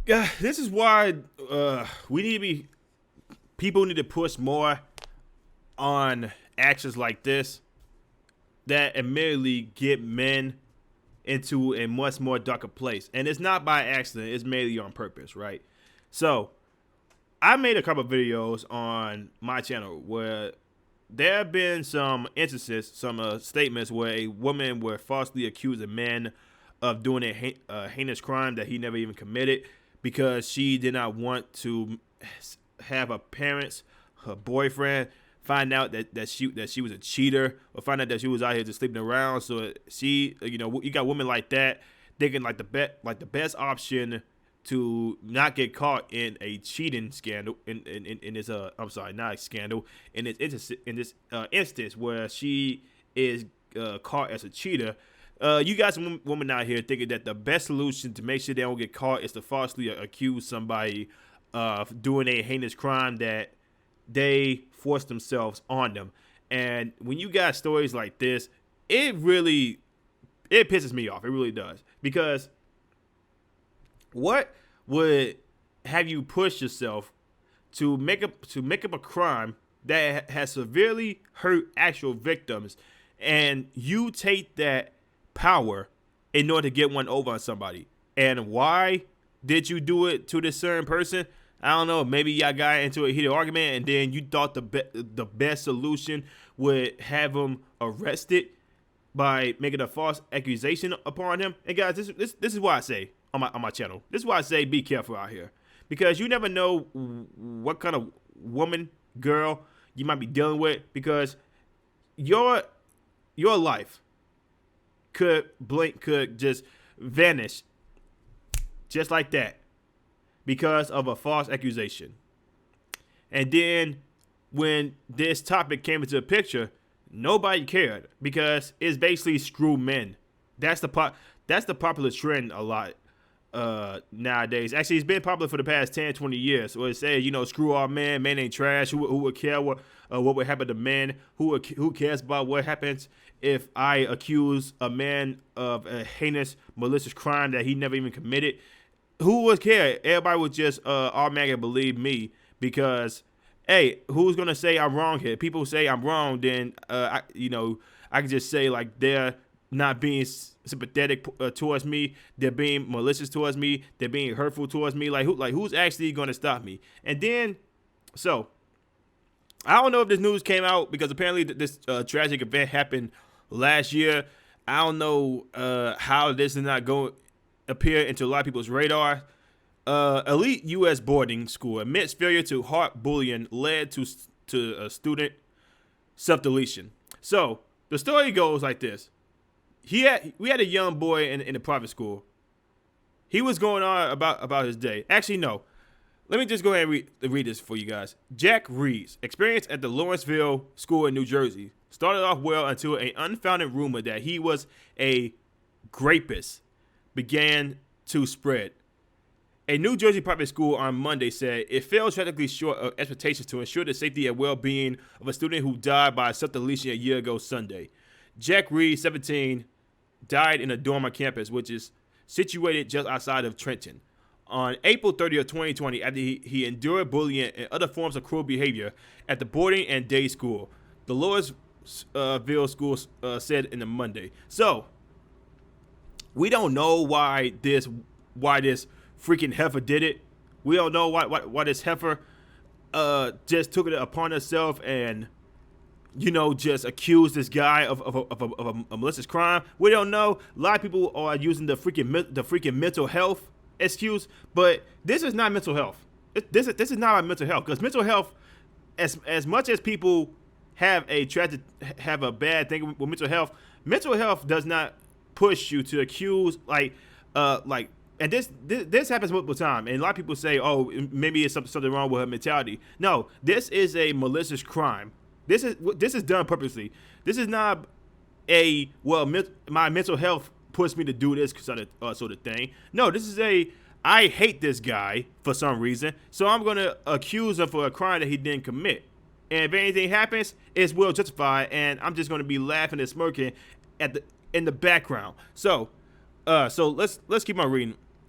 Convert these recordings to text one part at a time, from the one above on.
Yeah, this is why we need to be. People need to push more on actions like this that immediately get men into a much more darker place, and it's not by accident. It's mainly on purpose, right? So I made a couple of videos on my channel where there have been some instances, some statements where a woman would falsely accuse a man of doing a heinous crime that he never even committed because she did not want to have her parents, her boyfriend, find out that she was a cheater or find out that she was out here just sleeping around. So she, you got women like that thinking the best option to not get caught in a cheating scandal in this I'm sorry, not a scandal, in this instance where she is caught as a cheater. You got some women out here thinking that the best solution to make sure they don't get caught is to falsely accuse somebody of doing a heinous crime that they forced themselves on them. And when you got stories like this, it pisses me off. It really does. Because what would have you push yourself to make up a crime that has severely hurt actual victims, and you take that power in order to get one over on somebody? And why did you do it to this certain person? I don't know. Maybe y'all got into a heated argument, and then you thought the best solution would have him arrested by making a false accusation upon him. And guys, this is why I say on my channel. This is why I say be careful out here, because you never know what kind of woman, girl you might be dealing with, because your life could just vanish just like that because of a false accusation. And then when this topic came into the picture, nobody cared because it's basically screw men. That's the popular trend a lot nowadays. Actually, it's been popular for the past 10, 20 years. Where it says, screw all men, men ain't trash. Who would care what would happen to men? Who cares about what happens if I accuse a man of a heinous, malicious crime that he never even committed? Who would care? Everybody would just automatically believe me because, hey, who's gonna say I'm wrong here? People say I'm wrong, then I can just say like they're not being sympathetic towards me. They're being malicious towards me. They're being hurtful towards me. Who's actually gonna stop me? And then, so I don't know if this news came out because apparently this tragic event happened last year. I don't know how this did not go appear into a lot of people's radar. Elite U.S. boarding school admits failure to halt bullying led to a student self-deletion. So the story goes like this: we had a young boy in a private school. He was going on about his day. Actually, no. Let me just go ahead and read this for you guys. Jack Reed's experience at the Lawrenceville School in New Jersey started off well until an unfounded rumor that he was a rapist began to spread. A New Jersey private school on Monday said it fell tragically short of expectations to ensure the safety and well-being of a student who died by self-deletion a year ago Sunday. Jack Reed, 17, died in a dorm on campus, which is situated just outside of Trenton, on April 30th, 2020, after he endured bullying and other forms of cruel behavior at the boarding and day school, the Lawrenceville school said in the Monday. So, we don't know why this freaking heifer did it. We don't know why this heifer just took it upon herself and just accused this guy of a malicious crime. We don't know. A lot of people are using the freaking mental health excuse, but this is not mental health. This is not about mental health, because mental health, as much as people have a bad thing with mental health does not push you to accuse and this happens multiple times, and a lot of people say, oh, maybe it's something wrong with her mentality. No, this is a malicious crime. This is done purposely. This is not my mental health pushed me to do this sort of thing. No, this is I hate this guy for some reason, so I'm gonna accuse him for a crime that he didn't commit. And if anything happens, it's well justified, and I'm just gonna be laughing and smirking in the background. So let's keep on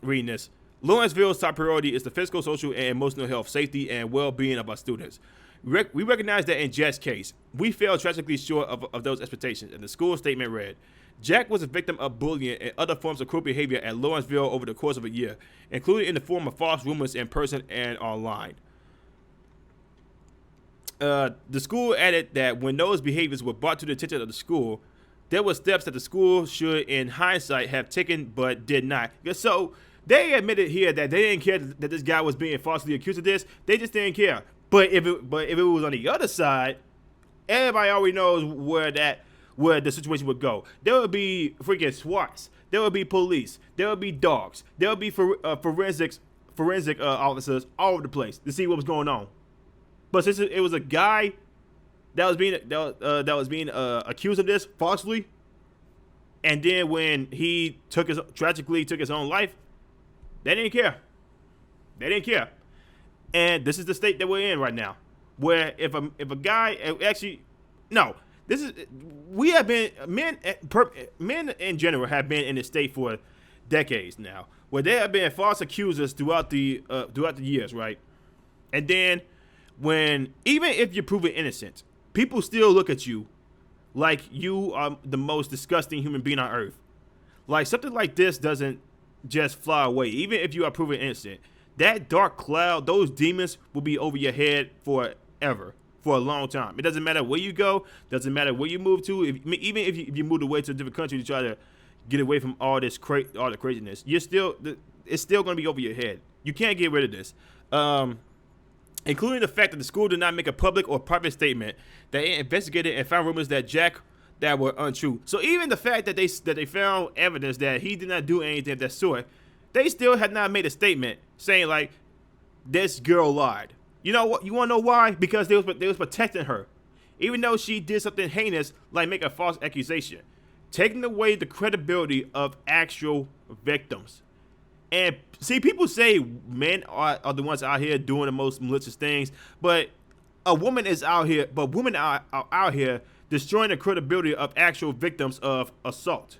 reading this. Lawrenceville's top priority is the physical, social, and emotional health, safety, and well-being of our students. We recognize that in Jack's case, we fell tragically short of those expectations, and the school statement read, Jack was a victim of bullying and other forms of cruel behavior at Lawrenceville over the course of a year, including in the form of false rumors in person and online. The school added that when those behaviors were brought to the attention of the school, there were steps that the school should, in hindsight, have taken but did not. So they admitted here that they didn't care that this guy was being falsely accused of this. They just didn't care. But if it was on the other side, everybody already knows where the situation would go. There would be freaking SWATs. There would be police. There would be dogs. There would be forensic officers all over the place to see what was going on. But since it was a guy that was being accused of this falsely, and then when he tragically took his own life, they didn't care. They didn't care. And this is the state that we're in right now, where if a guy we have been men in general have been in this state for decades now, where there have been false accusers throughout the years, right? And then when even if you're proven innocent, people still look at you like you are the most disgusting human being on earth. Like something like this doesn't just fly away, even if you are proven innocent. That dark cloud, those demons will be over your head forever, for a long time. It doesn't matter where you go, doesn't matter where you move to. Even if you moved away to a different country to try to get away from all the craziness, it's still going to be over your head. You can't get rid of this, including the fact that the school did not make a public or private statement that it investigated and found rumors that that were untrue. So even the fact that they found evidence that he did not do anything of that sort, they still had not made a statement saying like, this girl lied. You know what? You want to know why? Because they was protecting her, even though she did something heinous like make a false accusation, taking away the credibility of actual victims. And see, people say men are the ones out here doing the most malicious things, but women are out here destroying the credibility of actual victims of assault.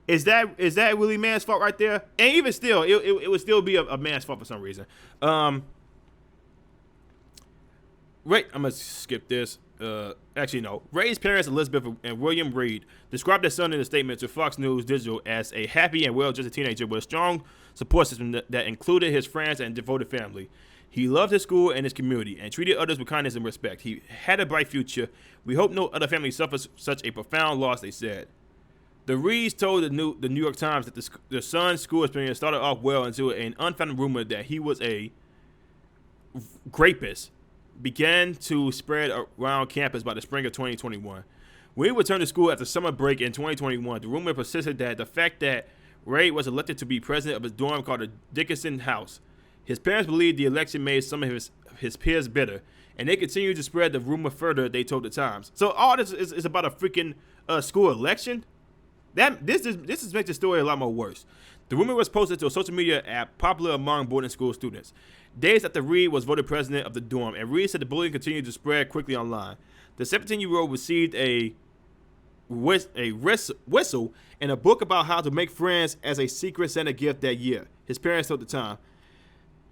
Is that really man's fault right there? And even still, it would still be a man's fault for some reason. Right, I'm gonna skip this. Actually, no. Ray's parents, Elizabeth and William Reed, described their son in a statement to Fox News Digital as a happy and well-adjusted teenager with a strong support system that included his friends and devoted family. He loved his school and his community and treated others with kindness and respect. He had a bright future. We hope no other family suffers such a profound loss, they said. The Reeds told the New York Times that the son's school experience started off well until an unfounded rumor that he was a rapist began to spread around campus by the spring of 2021. When he returned to school after summer break in 2021, the rumor persisted that the fact that Ray was elected to be president of his dorm called the Dickinson House. His parents believed the election made some of his peers bitter, and they continued to spread the rumor further, they told the Times. So all this is about a freaking school election? This makes the story a lot more worse. The rumor was posted to a social media app popular among boarding school students. Days after Reed was voted president of the dorm, and Reed said the bullying continued to spread quickly online. The 17-year-old received a whistle and a book about how to make friends as a secret Santa gift that year. His parents told the Times.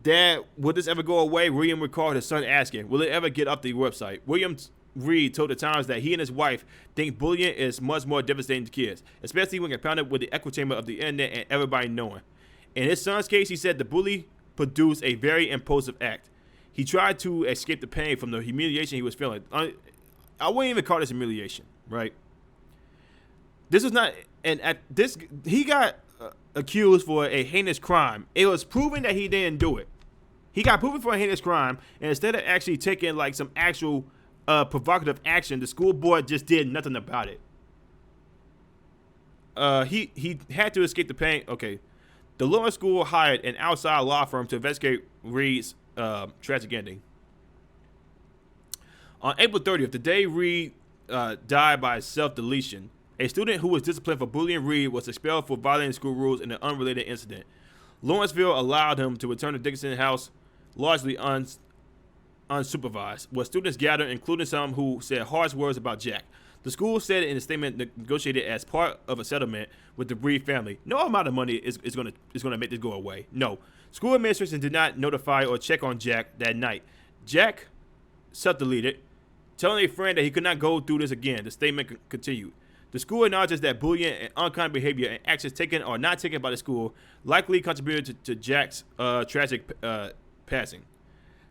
Dad, will this ever go away? William recalled his son asking, will it ever get up the website? William Reed told the Times that he and his wife think bullying is much more devastating to kids, especially when compounded with the echo chamber of the internet and everybody knowing. In his son's case, he said the bully produced a very impulsive act. He tried to escape the pain from the humiliation he was feeling. I wouldn't even call this humiliation, right? This is not he got accused for a heinous crime. It was proven that he didn't do it. He got proven for a heinous crime, and instead of actually taking like some actual provocative action, the school board just did nothing about it. He had to escape the pain. Okay. The Lawrence School hired an outside law firm to investigate Reed's tragic ending. On April 30th, the day Reed died by self-deletion, a student who was disciplined for bullying Reed was expelled for violating school rules in an unrelated incident. Lawrenceville allowed him to return to Dickinson House largely unsupervised, where students gathered, including some who said harsh words about Jack. The school said in a statement negotiated as part of a settlement with the Breed family. No amount of money is going to make this go away. No. School administration did not notify or check on Jack that night. Jack self-deleted, telling a friend that he could not go through this again. The statement continued. The school acknowledges that bullying and unkind behavior and actions taken or not taken by the school likely contributed to Jack's tragic passing.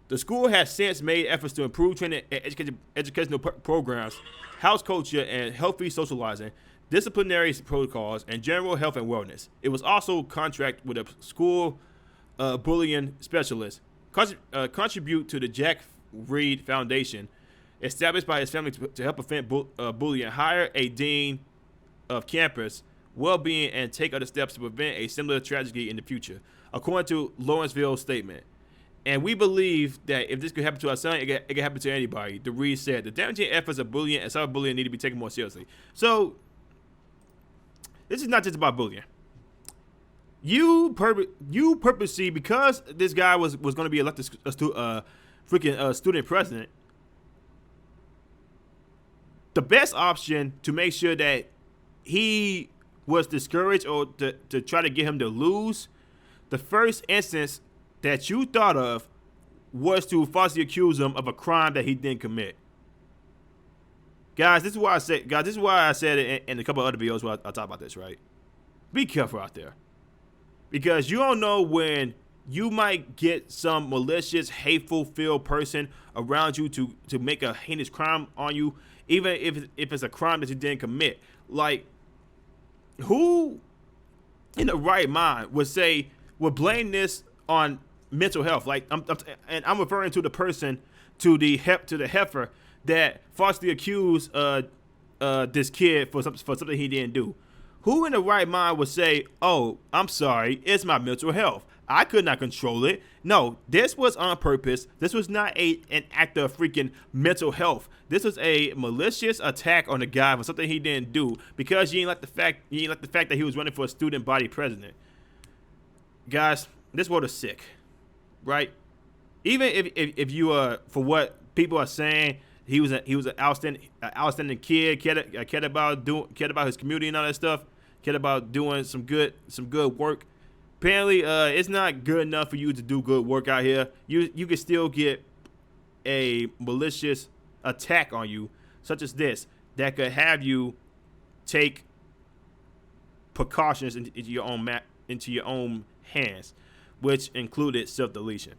The school has since made efforts to improve training and educational programs, house culture and healthy socializing, disciplinary protocols, and general health and wellness. It was also contract with a school bullying specialist, contribute to the Jack Reed Foundation, established by his family to help prevent bullying, hire a dean of campus well-being, and take other steps to prevent a similar tragedy in the future, according to Lawrenceville's statement. And we believe that if this could happen to our son, it could happen to anybody. The Reed said the damaging efforts of bullying and cyberbullying need to be taken more seriously. So this is not just about bullying. You purposely, because this guy was going to be elected student president, the best option to make sure that he was discouraged or to try to get him to lose, the first instance that you thought of was to falsely accuse him of a crime that he didn't commit. Guys, this is why I said it in a couple of other videos where I talk about this, right? Be careful out there. Because you don't know when you might get some malicious, hateful-filled person around you to make a heinous crime on you, even if it's a crime that you didn't commit. Like, who in the right mind would blame this on mental health? Like, I'm referring to the person, to the heifer that falsely accused this kid for something he didn't do. Who in the right mind would say, "Oh, I'm sorry, it's my mental health. I could not control it." No, this was on purpose. This was not an act of freaking mental health. This was a malicious attack on the guy for something he didn't do because you ain't like the fact that he was running for a student body president. Guys, this world is sick, right? Even if you for what people are saying, he was an outstanding kid, cared about his community and all that stuff, cared about doing some good work. Apparently, it's not good enough for you to do good work out here. You can still get a malicious attack on you, such as this, that could have you take precautions into your own hands, which included self-deletion.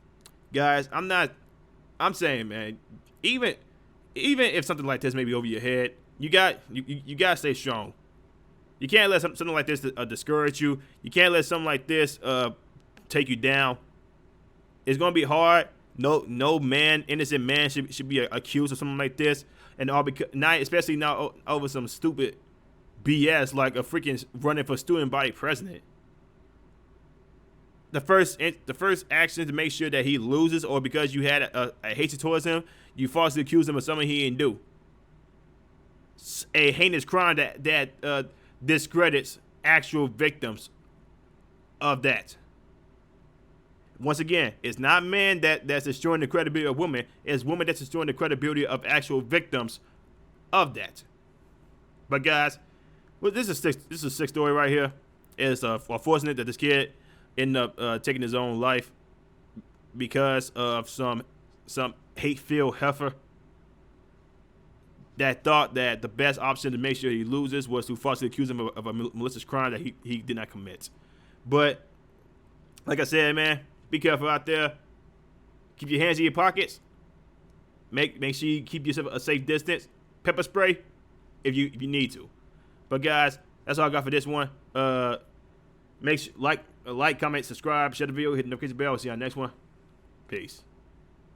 Guys, I'm saying, man, even if something like this may be over your head, you gotta stay strong. You can't let something like this discourage you. You can't let something like this take you down. It's gonna be hard. No innocent man should be accused of something like this, and all because especially now over some stupid BS like a freaking running for student body president. The first action to make sure that he loses, or because you had a hatred towards him, you falsely accuse him of something he didn't do. A heinous crime that discredits actual victims of that. Once again, it's not men that's destroying the credibility of women. It's women that's destroying the credibility of actual victims of that. But guys, well, this is a sick story right here. It's unfortunate that this kid ended up taking his own life because of some hate-filled heifer that thought that the best option to make sure he loses was to falsely accuse him of a malicious crime that he did not commit. But like I said, man, be careful out there. Keep your hands in your pockets. Make sure you keep yourself a safe distance. Pepper spray if you need to. But guys, that's all I got for this one. Make sure like, comment, subscribe, share the video, hit the notification bell. See you on the next one. Peace.